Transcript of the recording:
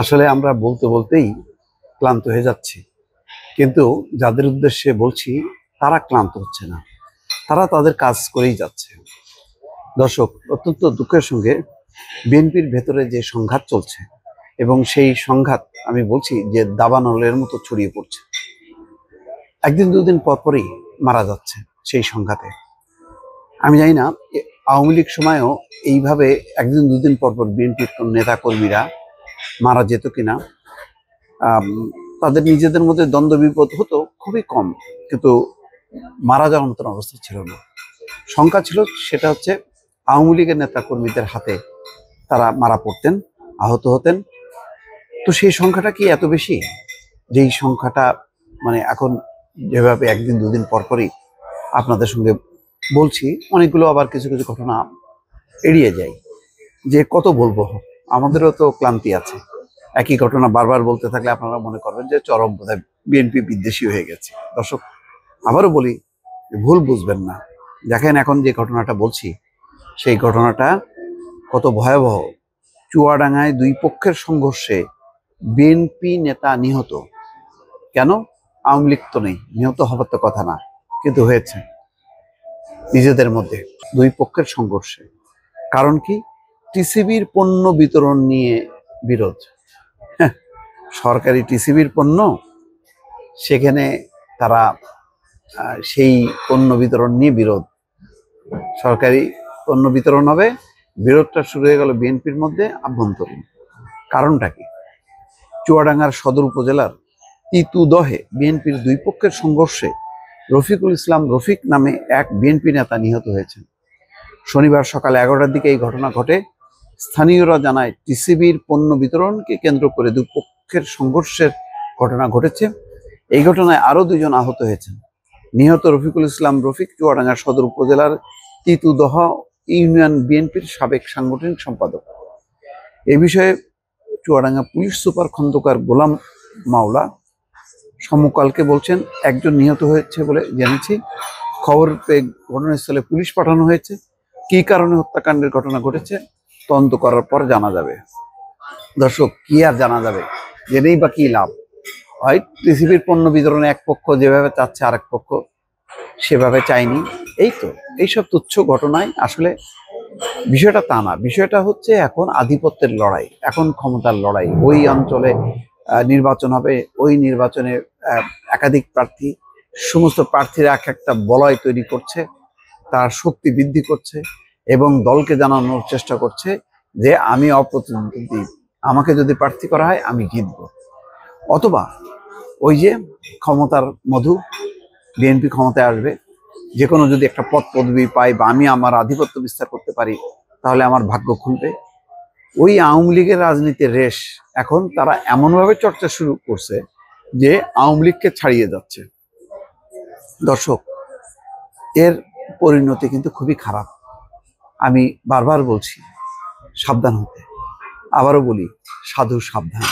আসলে আমরা বলতে বলতেই ক্লান্ত হয়ে যাচ্ছি, কিন্তু যাদের উদ্দেশ্যে বলছি তারা ক্লান্ত হচ্ছে না, তারা তাদের কাজ করেই যাচ্ছে। দর্শক, অত্যন্ত দুঃখের সঙ্গে বিএনপির ভেতরে যে সংঘাত চলছে এবং সেই সংঘাত আমি বলছি যে দাবানলের মতো ছড়িয়ে পড়ছে। একদিন দুদিন পর পরই মারা যাচ্ছে সেই সংঘাতে। আমি জানি না আওয়ামী লীগ সময়ও এইভাবে একদিন দুদিন পর পর বিএনপির নেতা কর্মীরা মারা যেত কিনা। তাদের নিজেদের মধ্যে দ্বন্দ্ব বিপদ হতো খুবই কম, কিন্তু মারা যাওয়ার মতন অবস্থা ছিল না। সংখ্যা ছিল, সেটা হচ্ছে আওয়ামী লীগের নেতা কর্মীদের হাতে তারা মারা পড়তেন, আহত হতেন। তো সেই সংখ্যাটা কি এত বেশি? যেই সংখ্যাটা মানে এখন যেভাবে একদিন দুদিন পর পরই আপনাদের সঙ্গে বলছি, অনেকগুলো আবার কিছু কিছু ঘটনা এড়িয়ে যায়, যে কত বলবো, আমাদেরও তো ক্লান্তি আছে। একই ঘটনা বারবার বলতে থাকলে আপনারা মনে করবেন যে চরম বোধহয় বিএনপি বিদ্বেষী হয়ে গেছে। দর্শক, আবারও বলি, ভুল বুঝবেন না। দেখেন, এখন যে ঘটনাটা বলছি সেই ঘটনাটা কত ভয়াবহ। চুয়াডাঙ্গায় দুই পক্ষের সংঘর্ষে বিএনপি নেতা নিহত। কেন? আওয়ামী লীগ তো নেই, নিহত হবার তো কথা না, কিন্তু হয়েছে নিজেদের মধ্যে দুই পক্ষের সংঘর্ষে। কারণ কি? টিসিবির পণ্য বিতরণ নিয়ে বিরোধ। সরকারি টিসিবির পণ্য, সেখানে তারা সেই পণ্য বিতরণ নিয়ে বিরোধ। সরকারি পণ্য বিতরণ হবে, বিরোধটা শুরু হয়ে গেল বিএনপির মধ্যে আভ্যন্তরীণ। কারণটা কি? চুয়াডাঙ্গার সদর উপজেলার তিতুদহে বিএনপির দুই পক্ষের সংঘর্ষে রফিকুল ইসলাম রফিক নামে এক বিএনপি নেতা নিহত হয়েছেন। শনিবার সকাল 11টার দিকে এই ঘটনা ঘটে। স্থানীয়রা জানায়, টিসিবির পণ্য বিতরণকে কেন্দ্র করে দুই পক্ষের সংঘর্ষের ঘটনা ঘটেছে। এই ঘটনায় আরো দুজন আহত হয়েছেন। নিহত রফিকুল ইসলাম রফিক চুয়াডাঙ্গা সদর উপজেলার তিতুদহ ইউনিয়ন বিএনপির সাবেক সাংগঠনিক সম্পাদক। এ বিষয়ে চুয়াডাঙ্গা পুলিশ সুপার খন্দকার গোলাম মাওলা সমকালকে বলছেন, একজন নিহত হয়েছে বলে জেনেছি। খবর পেয়ে ঘটনাস্থলে পুলিশ পাঠানো হয়েছে। কী কারণে হত্যাকাণ্ডের ঘটনা ঘটেছে তদন্ত করার পর জানা যাবে। দর্শক, কি আর জানা যাবে? জেনেই বা কি লাভ? হয় টিসিবির পণ্য বিতরণে এক পক্ষ যেভাবে চাচ্ছে আরেক পক্ষ সেভাবে চায়নি। এই তো, এইসব তুচ্ছ ঘটনায় আসলে বিষয়টা তা না। বিষয়টা হচ্ছে এখন আধিপত্যের লড়াই, এখন ক্ষমতার লড়াই। ওই অঞ্চলে নির্বাচন হবে, ওই নির্বাচনে একাধিক প্রার্থী, সমস্ত প্রার্থীরা এক একটা বলয় তৈরি করছে, তার শক্তি বৃদ্ধি করছে এবং দলকে জানানোর চেষ্টা করছে যে আমি অপ্রতিদ্বন্দ্বী, আমাকে যদি প্রার্থী করা হয় আমি জিতব। অথবা ওই যে ক্ষমতার মধু, বিএনপি ক্ষমতায় আসবে, যে কোনো যদি একটা পদ পদবি পাই বা আমি আমার আধিপত্য বিস্তার করতে পারি, তাহলে আমার ভাগ্য খুলবে। ওই আওয়ামী লীগের রাজনীতির রেশ এখন তারা এমনভাবে চর্চা শুরু করছে যে আওয়ামী লীগকে ছাড়িয়ে যাচ্ছে। দর্শক, এর পরিণতি কিন্তু খুবই খারাপ। আমি বারবার বলছি সাবধান হতে, আবারও বলি সাধু সাবধান।